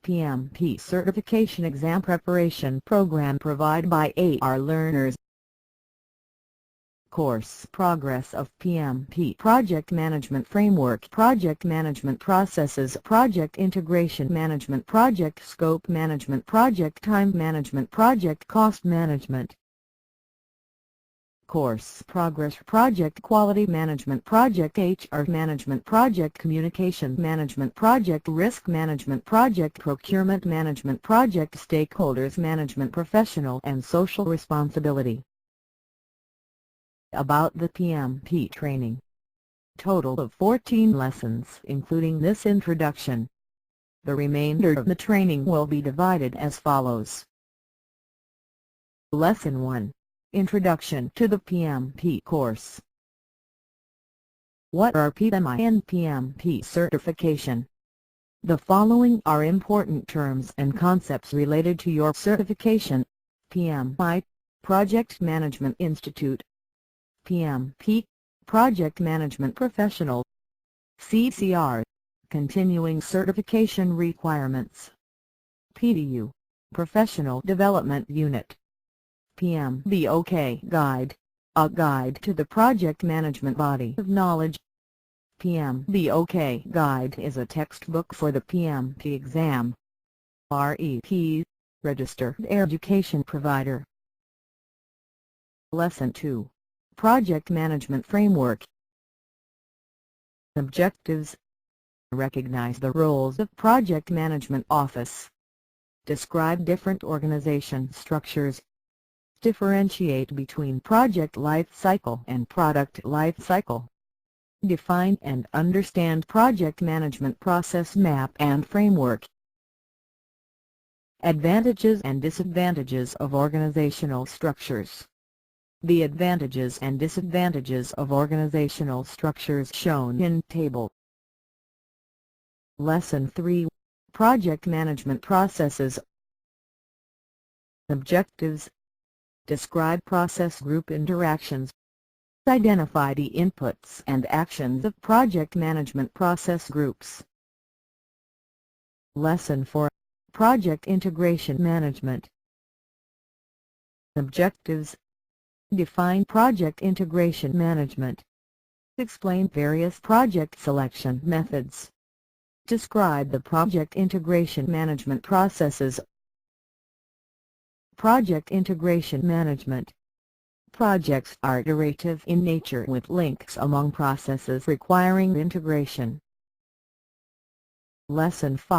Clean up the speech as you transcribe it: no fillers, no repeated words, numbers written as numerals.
PMP Certification Exam Preparation Program provided by ARLearners. Course Progress of PMP Project Management Framework, Project Management Processes, Project Integration Management, Project Scope Management, Project Time Management, Project Cost Management. Course Progress, Project Quality Management, Project HR Management, Project Communication Management, Project Risk Management, Project Procurement Management, Project Stakeholders Management, Professional and Social Responsibility. About the PMP training. Total of 14 lessons including this introduction. The remainder of the training will be divided as follows. Lesson 1. Introduction to the PMP course. What are PMI and PMP certification? The following are important terms and concepts related to your certification. PMI, Project Management Institute. PMP, Project Management Professional. CCR, Continuing Certification Requirements. PDU, Professional Development Unit. PMBOK Guide, a guide to the project management body of knowledge. PMBOK Guide is a textbook for the PMP exam. REP, Registered Education Provider. Lesson 2. Project Management Framework. Objectives. Recognize the roles of Project Management Office. Describe different organization structures. Differentiate between project life cycle and product life cycle. Define and understand project management process map and framework. Advantages and disadvantages of organizational structures. The advantages and disadvantages of organizational structures shown in table. Lesson 3. Project Management Processes. Objectives. Describe process group interactions. Identify the inputs and actions of project management process groups. Lesson 4. Project Integration Management. Objectives. Define project integration management. Explain various project selection methods. Describe the project integration management processes. Project Integration Management. Projects are iterative in nature with links among processes requiring integration. Lesson 5.